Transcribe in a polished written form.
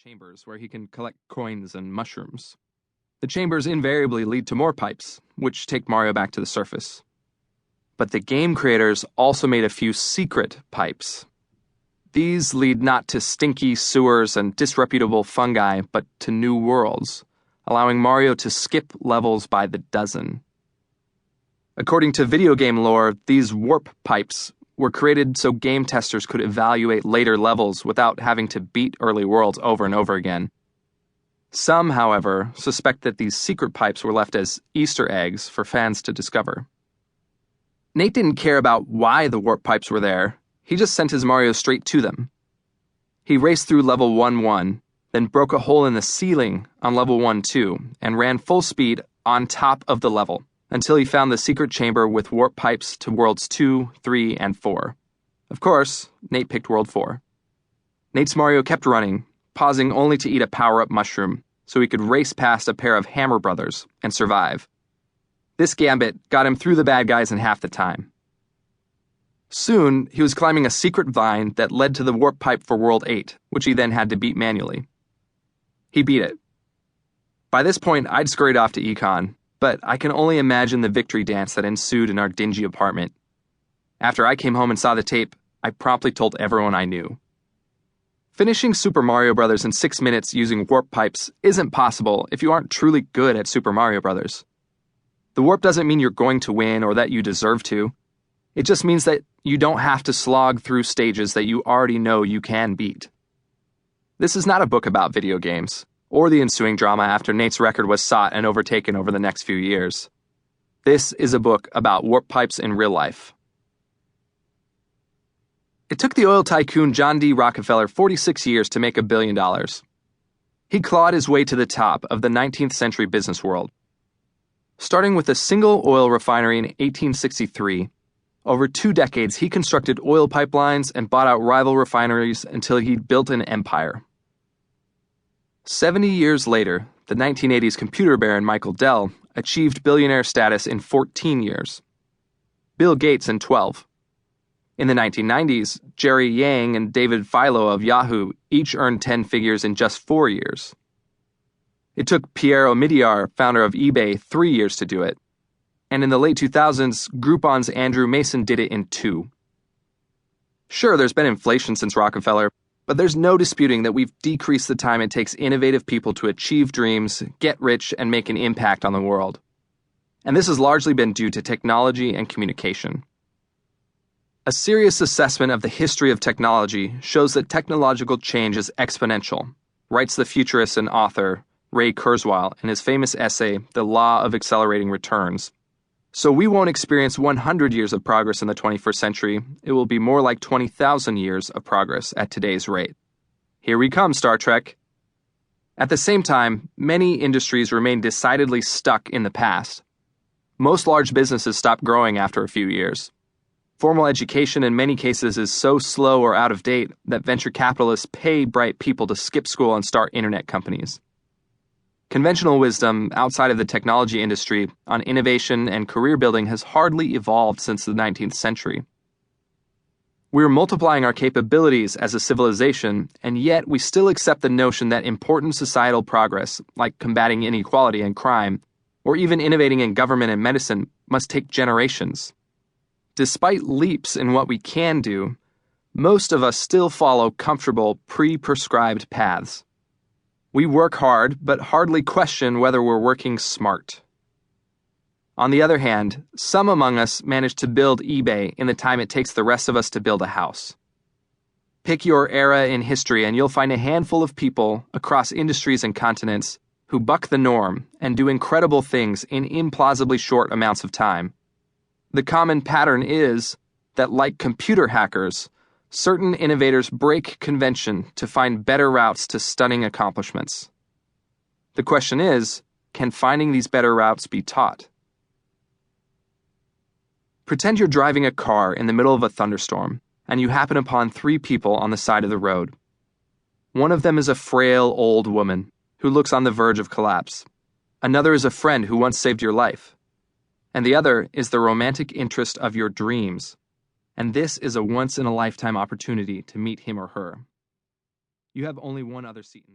chambers where he can collect coins and mushrooms. The chambers invariably lead to more pipes, which take Mario back to the surface. But the game creators also made a few secret pipes. These lead not to stinky sewers and disreputable fungi, but to new worlds, allowing Mario to skip levels by the dozen. According to video game lore, these warp pipes were created so game testers could evaluate later levels without having to beat early worlds over and over again. Some, however, suspect that these secret pipes were left as Easter eggs for fans to discover. Nate didn't care about why the warp pipes were there. He just sent his Mario straight to them. He raced through level 1-1, then broke a hole in the ceiling on level 1-2, and ran full speed on top of the level, until he found the secret chamber with warp pipes to worlds 2, 3, and 4. Of course, Nate picked world 4. Nate's Mario kept running, pausing only to eat a power-up mushroom, so he could race past a pair of Hammer brothers and survive. This gambit got him through the bad guys in half the time. Soon, he was climbing a secret vine that led to the warp pipe for World 8, which he then had to beat manually. He beat it. By this point, I'd scurried off to econ, but I can only imagine the victory dance that ensued in our dingy apartment. After I came home and saw the tape, I promptly told everyone I knew. Finishing Super Mario Bros. In 6 minutes using warp pipes isn't possible if you aren't truly good at Super Mario Bros. The warp doesn't mean you're going to win or that you deserve to. It just means that you don't have to slog through stages that you already know you can beat. This is not a book about video games, or the ensuing drama after Nate's record was sought and overtaken over the next few years. This is a book about warp pipes in real life. It took the oil tycoon John D. Rockefeller 46 years to make $1 billion. He clawed his way to the top of the 19th century business world. Starting with a single oil refinery in 1863, over 2 decades he constructed oil pipelines and bought out rival refineries until he'd built an empire. 70 years later, the 1980s computer baron Michael Dell achieved billionaire status in 14 years. Bill Gates in 12. In the 1990s, Jerry Yang and David Filo of Yahoo each earned 10 figures in just 4 years. It took Pierre Omidyar, founder of eBay, 3 years to do it. And in the late 2000s, Groupon's Andrew Mason did it in 2. Sure, there's been inflation since Rockefeller, but there's no disputing that we've decreased the time it takes innovative people to achieve dreams, get rich, and make an impact on the world. And this has largely been due to technology and communication. A serious assessment of the history of technology shows that technological change is exponential, writes the futurist and author Ray Kurzweil in his famous essay, The Law of Accelerating Returns. So we won't experience 100 years of progress in the 21st century. It will be more like 20,000 years of progress at today's rate. Here we come, Star Trek. At the same time, many industries remain decidedly stuck in the past. Most large businesses stop growing after a few years. Formal education in many cases is so slow or out of date that venture capitalists pay bright people to skip school and start internet companies. Conventional wisdom outside of the technology industry on innovation and career building has hardly evolved since the 19th century. We're multiplying our capabilities as a civilization, and yet we still accept the notion that important societal progress, like combating inequality and crime, or even innovating in government and medicine, must take generations. Despite leaps in what we can do, most of us still follow comfortable, pre-prescribed paths. We work hard, but hardly question whether we're working smart. On the other hand, some among us manage to build eBay in the time it takes the rest of us to build a house. Pick your era in history and you'll find a handful of people across industries and continents who buck the norm and do incredible things in implausibly short amounts of time. The common pattern is that, like computer hackers, certain innovators break convention to find better routes to stunning accomplishments. The question is, can finding these better routes be taught? Pretend you're driving a car in the middle of a thunderstorm, and you happen upon 3 people on the side of the road. One of them is a frail old woman who looks on the verge of collapse. Another is a friend who once saved your life. And the other is the romantic interest of your dreams. And this is a once-in-a-lifetime opportunity to meet him or her. You have only one other seat in the